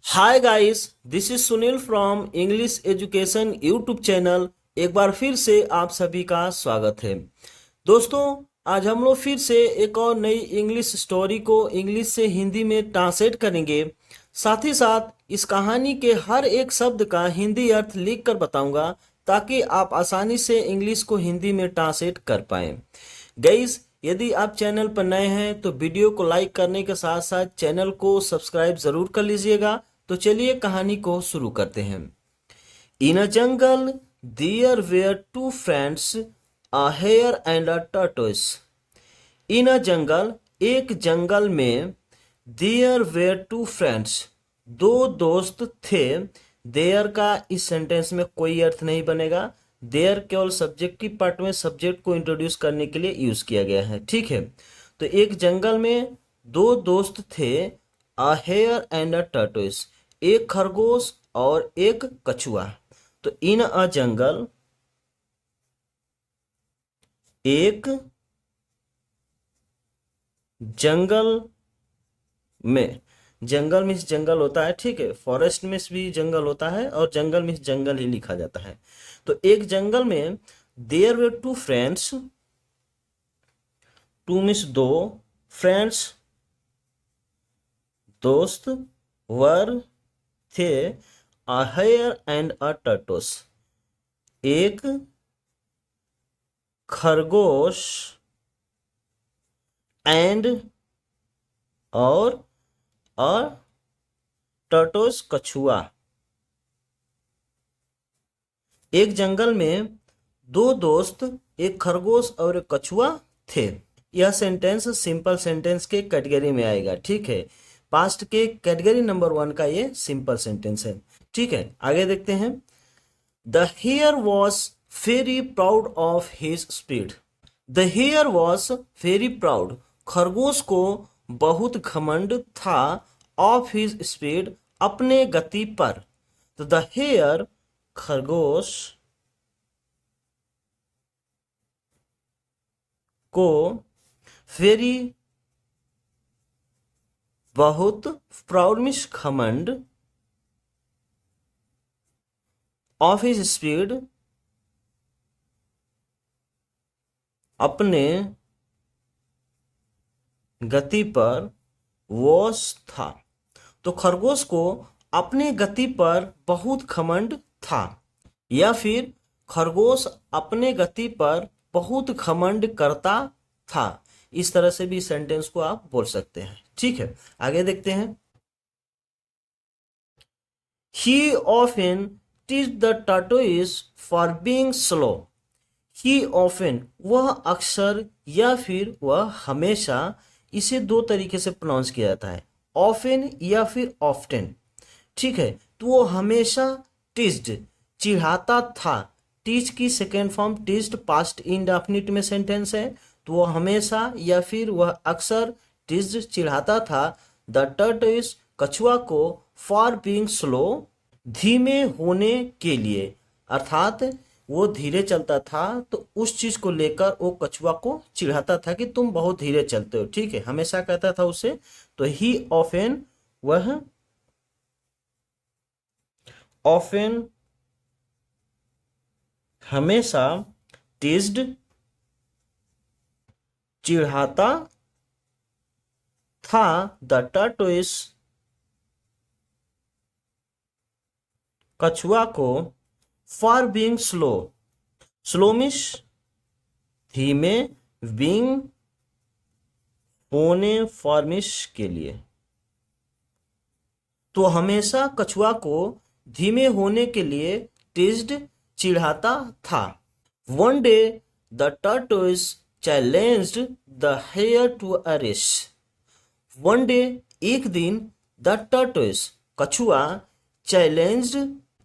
Hi guys, this is Sunil from English education YouTube channel. एक बार फिर से आप सभी का स्वागत है। दोस्तों, आज हम लोग फिर से एक और नई इंग्लिश स्टोरी को इंग्लिश से हिंदी में ट्रांसलेट करेंगे। साथ ही साथ इस कहानी के हर एक शब्द का हिंदी अर्थ लिख कर बताऊंगा ताकि आप आसानी से इंग्लिश को हिंदी में ट्रांसलेट कर पाएं। गाइस, यदि आप चैनल पर नए हैं तो वीडियो को लाइक करने के साथ साथ चैनल को सब्सक्राइब जरूर कर लीजिएगा। तो चलिए कहानी को शुरू करते हैं। In a jungle there were two friends, a hare and a tortoise. In a jungle, एक जंगल में, देयर वेयर टू फ्रेंड्स, दो दोस्त थे। देयर का इस सेंटेंस में कोई अर्थ नहीं बनेगा। देयर केवल सब्जेक्टिव पार्ट में सब्जेक्ट को इंट्रोड्यूस करने के लिए यूज किया गया है। ठीक है, तो एक जंगल में दो दोस्त थे, अ हेयर एंड अ टर्टोइस, एक खरगोश और एक कछुआ। तो इन अ जंगल, एक जंगल में, जंगल में जंगल होता है, ठीक है, फॉरेस्ट में भी जंगल होता है और जंगल में जंगल ही लिखा जाता है। तो एक जंगल में there were two friends, two means दो, फ्रेंड्स दोस्त, वर थे, अ हेयर एंड अ टर्टोस, एक खरगोश एंड और अ टर्टोस कछुआ। एक जंगल में दो दोस्त, एक खरगोश और एक कछुआ थे। यह सेंटेंस सिंपल सेंटेंस के कैटेगरी में आएगा। ठीक है, पास्ट के कैटेगरी नंबर 1 का ये सिंपल सेंटेंस है। ठीक है, आगे देखते हैं। The hare was very proud of his speed. The hare was very proud, खरगोश को बहुत घमंड था, ऑफ हिज स्पीड, अपने गति पर। तो द हेयर, खरगोश को, वेरी बहुत, प्राउड मीन्स घमंड, ऑफ हिज स्पीड अपने गति पर, वॉश था। तो खरगोश को अपने गति पर बहुत घमंड था, या फिर खरगोश अपने गति पर बहुत घमंड करता था। इस तरह से भी सेंटेंस को आप बोल सकते हैं। ठीक है, आगे देखते हैं। He often teased the tortoise for being slow. He often, वह अक्सर या फिर वह हमेशा, इसे दो तरीके से प्रोनाउंस किया जाता है, ऑफन या फिर ऑफ्टन। ठीक है, तो वो हमेशा टीज्ड, चिढ़ाता था। टीज की second form teased, past indefinite में सेंटेंस है। तो वो हमेशा या फिर वह अक्सर टीज्ड, चिढ़ाता था, द टर्टोइस, कछुआ को, फॉर बीइंग स्लो, धीमे होने के लिए। अर्थात वो धीरे चलता था तो उस चीज को लेकर वो कछुआ को चिढ़ाता था कि तुम बहुत धीरे चलते हो। ठीक है, हमेशा कहता था उसे। तो ही ऑफेन, वह ऑफेन हमेशा, टीज्ड चिढ़ाता था, द टर्टोइस कछुआ को, for being slow, slow means धीमे, बीइंग होने, फॉर्मिश के लिए। तो हमेशा कछुआ को धीमे होने के लिए टीज्ड, चिढ़ाता था। One day the tortoise challenged the hare to a race. One day, एक दिन, द टर्टोइस, कछुआ, चैलेंज्ड,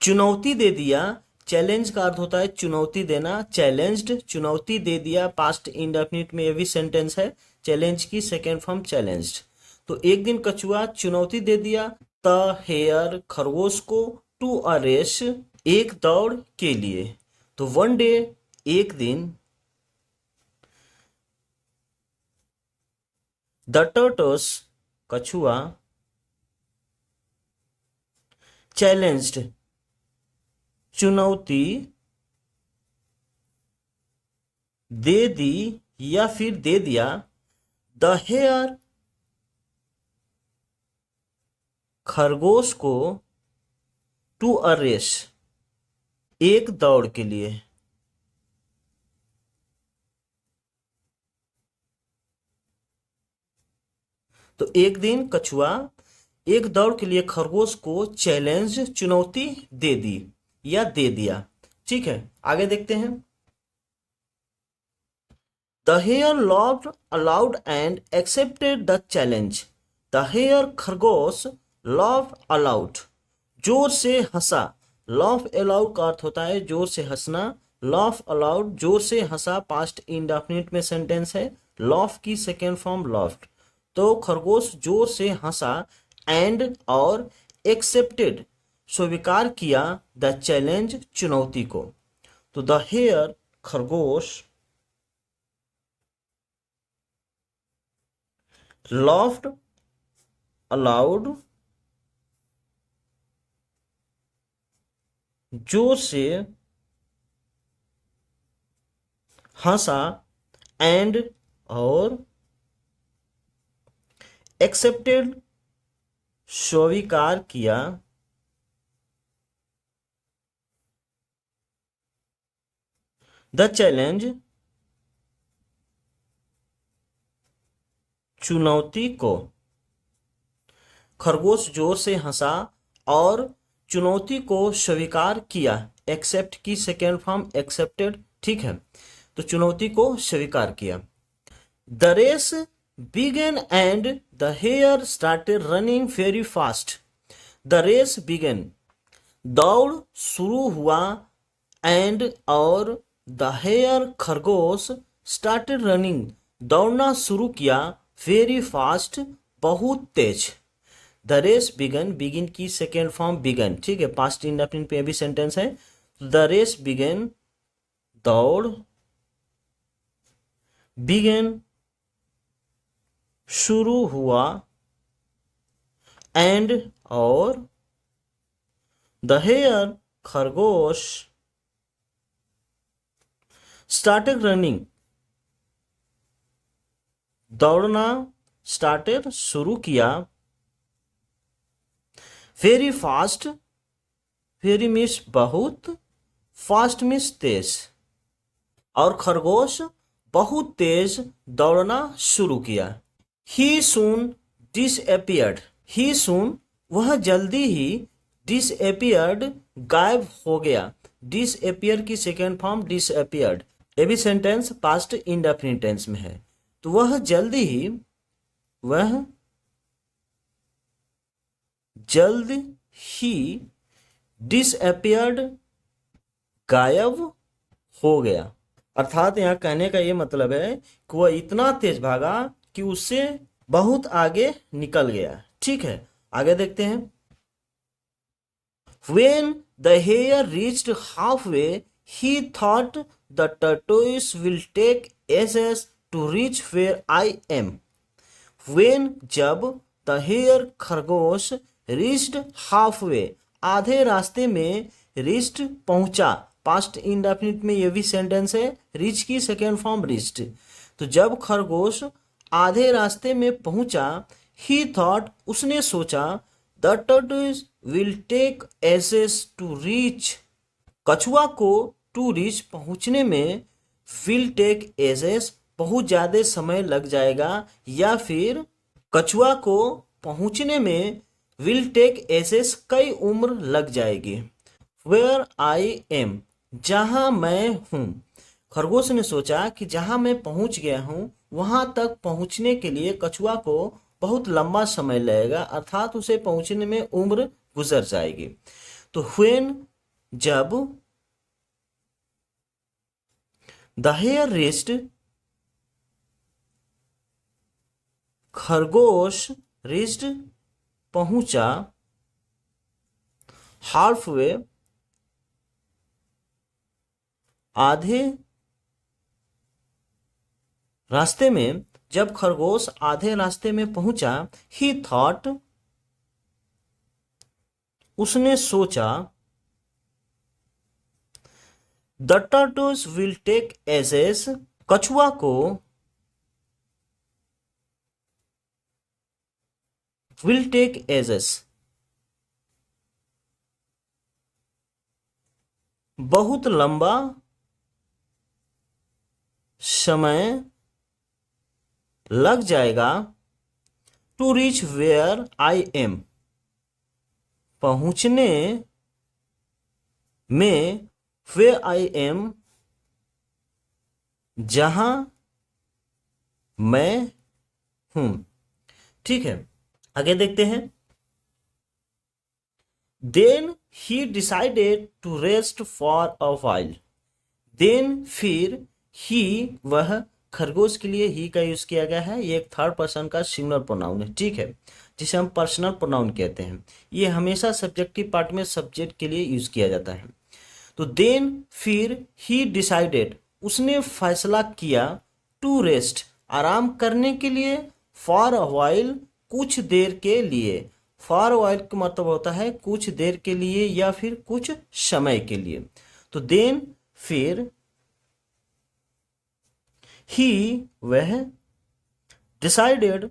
चुनौती दे दिया। चैलेंज का अर्थ होता है चुनौती देना। चैलेंज्ड, चुनौती दे दिया, पास्ट इंडेफिनिट में ये भी सेंटेंस है। चैलेंज की सेकेंड फॉर्म चैलेंज्ड। तो एक दिन कछुआ चुनौती दे दिया द हेयर, खरगोश को, टू अ रेस, एक दौड़ के लिए। तो वन डे, एक दिन, द टर्टोस, कछुआ, चैलेंज्ड, चुनौती दे दी या फिर दे दिया। द हेयर, खरगोश को, टू अ रेस, एक दौड़ के लिए। तो एक दिन कछुआ एक दौड़ के लिए खरगोश को चैलेंज, चुनौती दे दी या दे दिया। ठीक है, आगे देखते हैं। The hare laughed aloud and accepted the challenge. The hare, खरगोश, लॉफ्ड अलाउड, जोर से हंसा। लॉफ अलाउड का अर्थ होता है जोर से हंसना। लॉफ अलाउड, जोर से हंसा, पास्ट इंडेफिनिट में सेंटेंस है। लॉफ की सेकेंड फॉर्म लॉफ्ट। तो खरगोश जोर से हंसा, एंड और एक्सेप्टेड, स्वीकार किया, द चैलेंज, चुनौती को। तो द हेयर, खरगोश, लॉफ्ड अलाउड, जोर से हंसा, एंड और एक्सेप्टेड, स्वीकार किया, द चैलेंज, चुनौती को। खरगोश जोर से हंसा और चुनौती को स्वीकार किया। एक्सेप्ट की सेकेंड फॉर्म एक्सेप्टेड। ठीक है, तो चुनौती को स्वीकार किया। The race began and the hare started running very fast. The race began, दौड़ शुरू हुआ, एंड और द हेयर, खरगोश, स्टार्टेड रनिंग, दौड़ना शुरू किया, वेरी फास्ट, बहुत तेज। द रेस बिगन, बिगिन की सेकेंड फॉर्म बिगन। ठीक है, पास्ट इंडेफिनिट पे भी सेंटेंस है। द रेस बिगन, दौड़, बिगन, शुरू हुआ, एंड और द हेयर, खरगोश, स्टार्टेड रनिंग, दौड़ना, स्टार्टेड, शुरू किया, वेरी फास्ट, वेरी मीन्स बहुत, फास्ट मीन्स तेज, और खरगोश बहुत तेज दौड़ना शुरू किया। ही सून डिसअपियर्ड, ही सून, वह जल्दी ही, डिसअपियर्ड, गायब हो गया। डिसअपियर की सेकेंड फॉर्म डिसअपियर्ड। ये भी सेंटेंस पास्ट इंडेफिनिट टेंस में है। तो वह जल्दी ही, वह जल्द ही, डिसअपियर्ड, गायब हो गया। अर्थात यहाँ कहने का ये मतलब है कि वह इतना तेज भागा कि उससे बहुत आगे निकल गया। ठीक है, आगे देखते हैं। When the hare reached halfway, he thought the tortoise will take ages to reach where I am. When, जब, the hare, खरगोश, reached halfway, आधे रास्ते में, reached, पहुंचा, पास्ट इंडेफिनिट में ये भी सेंटेंस है। रीच की सेकेंड फॉर्म reached। तो जब खरगोश आधे रास्ते में पहुंचा, he thought, उसने सोचा, the tortoise will take ages to reach, कछुआ को to reach, पहुंचने में, will take ages, बहुत ज्यादा समय लग जाएगा, या फिर कछुआ को पहुंचने में will take ages, कई उम्र लग जाएगी। Where I am, जहां मैं हूं। खरगोश ने सोचा कि जहां मैं पहुंच गया हूं, वहां तक पहुंचने के लिए कछुआ को बहुत लंबा समय लगेगा, अर्थात उसे पहुंचने में उम्र गुजर जाएगी। तो when, जब, the hare reached, खरगोश, reached, पहुंचा, halfway, आधे रास्ते में, जब खरगोश आधे रास्ते में पहुंचा, he thought, उसने सोचा, the turtles will take ages, कछुआ को विल टेक एसेस, बहुत लंबा समय लग जाएगा, to reach where I am, पहुंचने में, वेयर आई एम, जहां मैं हूं। ठीक है, आगे देखते हैं। Then he decided to rest for a while, then फिर, ही वह, खरगोश के लिए ही का यूज किया गया है, ये एक थर्ड पर्सन का सिंगुलर प्रोनाउन है। ठीक है, जिसे हम पर्सनल प्रोनाउन कहते हैं। ये हमेशा सब्जेक्टिव पार्ट में सब्जेक्ट के लिए यूज किया जाता है। तो देन फिर, ही डिसाइडेड, उसने फैसला किया, टू रेस्ट, आराम करने के लिए, फॉर अ वाइल, कुछ देर के लिए। फॉर अ वाइल का मतलब होता है कुछ देर के लिए या फिर कुछ समय के लिए। तो देन फिर, ही वह, डिसाइडेड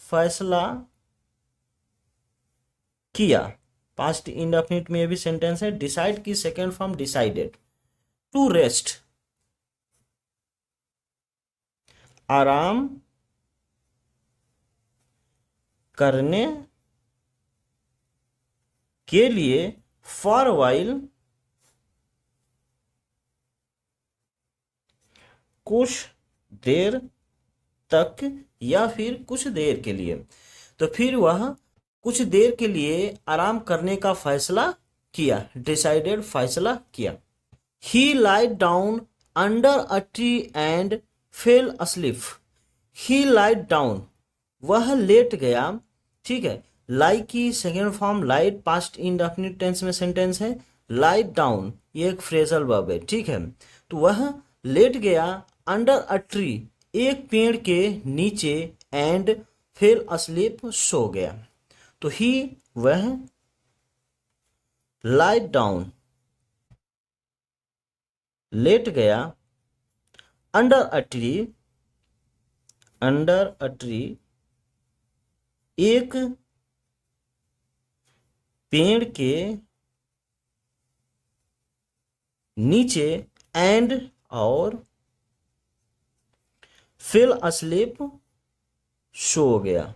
फैसला किया, पास्ट इंडेफिनिट में ये भी सेंटेंस है। डिसाइड की second form decided. To rest, आराम करने के लिए, फॉर वाइल, कुछ देर तक या फिर कुछ देर के लिए। तो फिर वह कुछ देर के लिए आराम करने का फैसला किया, डिसाइडेड फैसला किया। He laid down under a tree and fell asleep, he laid down, वह लेट गया। ठीक है, लाई की second form laid, past indefinite tense में सेंटेंस है। लाइट डाउन ये एक फ्रेजल वर्ब है। ठीक है, तो वह लेट गया, अंडर अ ट्री, एक पेड़ के नीचे, एंड फेल अस्लीप, सो गया। तो ही वह, लाइट डाउन लेट गया, under a tree, under a tree, एक पेड़ के नीचे, एंड और, फेल अस्लीप, सो गया।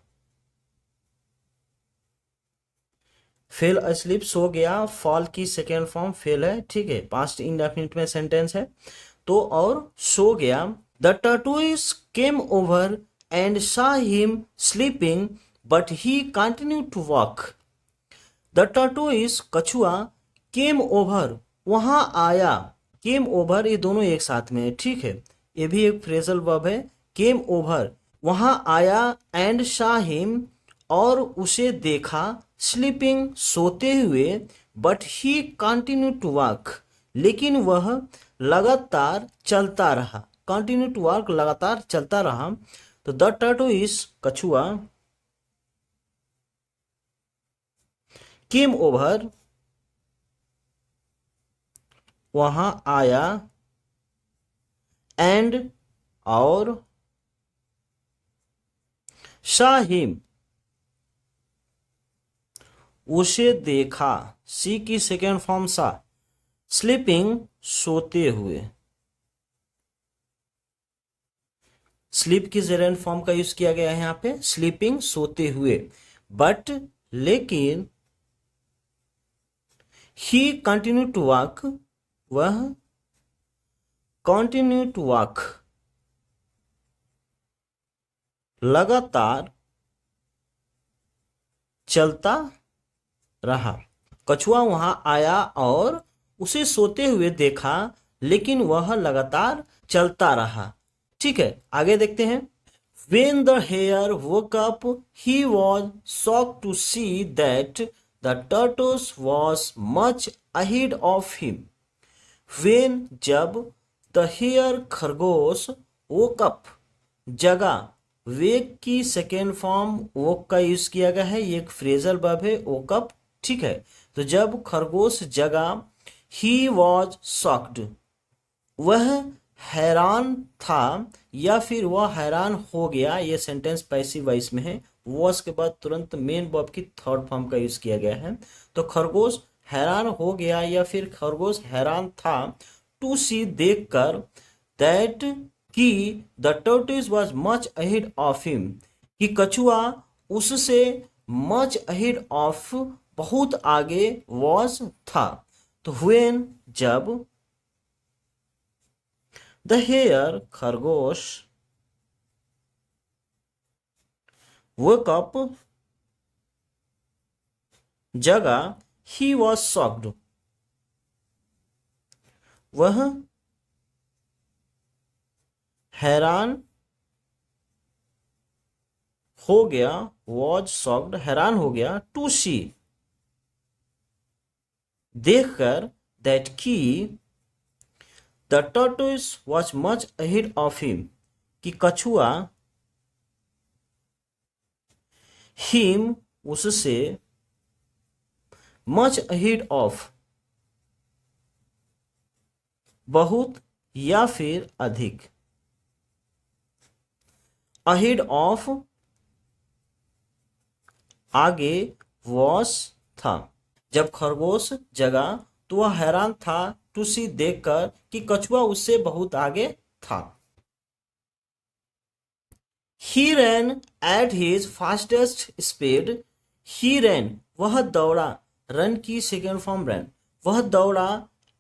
फेल अस्लीप सो गया, फॉल की सेकेंड फॉर्म फेल है। ठीक है, पास्ट इंडेफिनिट में सेंटेंस है। तो और सो गया। The tortoise came over and saw him sleeping, but he continued to walk. The tortoise कछुआ, केम ओवर वहां आया, केम ओवर ये दोनों एक साथ में है। ठीक है, ये भी एक फ्रेजल वर्ब है। केम ओवर वहां आया, एंड saw him और उसे देखा, स्लीपिंग सोते हुए, but he continue to walk लेकिन वह लगातार चलता रहा। कंटिन्यू टू वॉक लगातार चलता रहा। तो द टर्टोइस कछुआ, केम ओवर वहां आया, एंड और, saw him उसे देखा, सी की सेकेंड फॉर्म सा, स्लीपिंग सोते हुए, स्लीप की सेकेंड फॉर्म का यूज किया गया है यहां पे, स्लीपिंग सोते हुए। बट लेकिन, ही कंटिन्यू टू वॉक वह कंटिन्यू टू वॉक लगातार चलता रहा। कछुआ वहां आया और उसे सोते हुए देखा, लेकिन वह लगातार चलता रहा। ठीक है, आगे देखते हैं। When the hare woke up, he was shocked to see that the tortoise was much ahead of him. When जब, the hare खरगोश, woke up जगा, वेक की सेकेंड फॉर्म वोक का यूज किया गया है। ये एक फ्रेजल वर्ब है, woke up। ठीक है, तो जब खरगोश जगा, ही वॉज शॉक्ड, वह हैरान था, या फिर वह हैरान हो गया। ये सेंटेंस पैसिव वॉइस में है, वॉज के बाद तुरंत मेन वर्ब की थर्ड फॉर्म का यूज किया गया है। तो खरगोश हैरान हो गया या फिर खरगोश हैरान था, टू सी देखकर, दैट कि the turtle was much ahead of him, कि कछुआ उससे मच अहेड ऑफ बहुत आगे, वॉज था। तो व्हेन जब, द हेयर खरगोश, woke up जगा, ही वॉज शॉक्ड, वह हैरान हो गया, वॉज शॉक्ड हैरान हो गया, टू सी देखकर, दैट की the turtle was much ahead of him, कि कछुआ हिम उससे, मच अहेड ऑफ बहुत या फिर अधिक, अहेड ऑफ आगे, वॉस था। जब खरगोश जगा तो वह हैरान था, टू सी देखकर, कि कछुआ उससे बहुत आगे था। He ran at his fastest speed. He ran, वह दौड़ा, रन की सेकेंड फॉर्म रन, वह दौड़ा,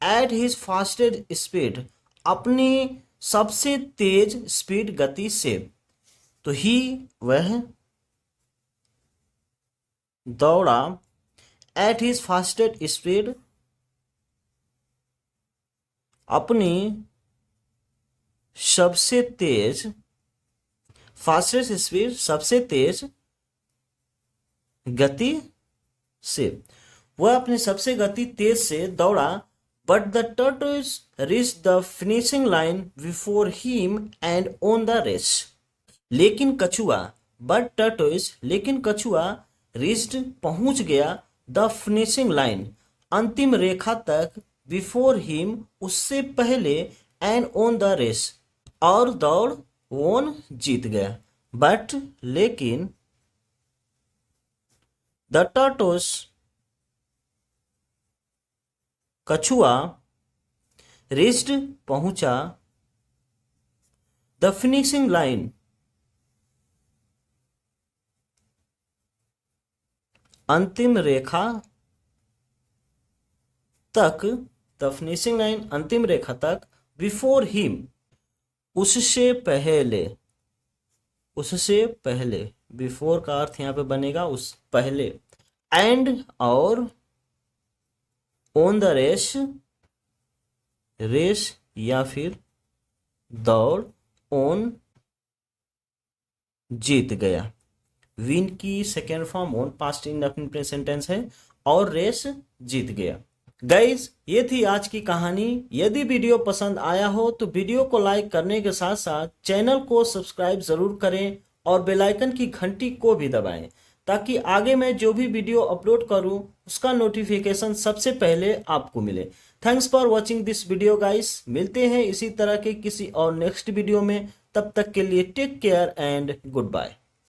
at his fastest speed, अपनी सबसे तेज स्पीड गति से। तो ही वह दौड़ा, at his fastest speed, अपनी सबसे तेज, फास्टेस्ट स्पीड सबसे तेज गति से, वह अपनी सबसे गति तेज से दौड़ा। But the turtle reach the finishing line before him and won the race, लेकिन कछुआ, बट टर्टल्स लेकिन कछुआ, रीच्ड पहुंच गया, द फिनिशिंग लाइन अंतिम रेखा तक, बिफोर हिम उससे पहले, एंड ऑन द रेस और दौड़, वोन जीत गया। बट लेकिन, द टर्टल्स कछुआ, रीच्ड पहुंचा, द फिनिशिंग लाइन अंतिम रेखा तक, द फिनिशिंग लाइन अंतिम रेखा तक, बिफोर हिम उससे पहले, उससे पहले, बिफोर का अर्थ यहां पे बनेगा उस पहले, एंड और, ऑन द रेस, रेस या फिर दौड़, ऑन जीत गया। विन की second form on past indefinite sentence है, और रेस जीत गया। गाइज, ये थी आज की कहानी। यदि वीडियो पसंद आया हो तो वीडियो को लाइक करने के साथ साथ चैनल को सब्सक्राइब जरूर करें और बेल आइकन की घंटी को भी दबाएं, ताकि आगे मैं जो भी वीडियो अपलोड करूं उसका नोटिफिकेशन सबसे पहले आपको मिले। Thanks for watching this video guys. मिलते हैं इसी तरह के किसी और नेक्स्ट वीडियो में, तब तक के लिए take care and good bye.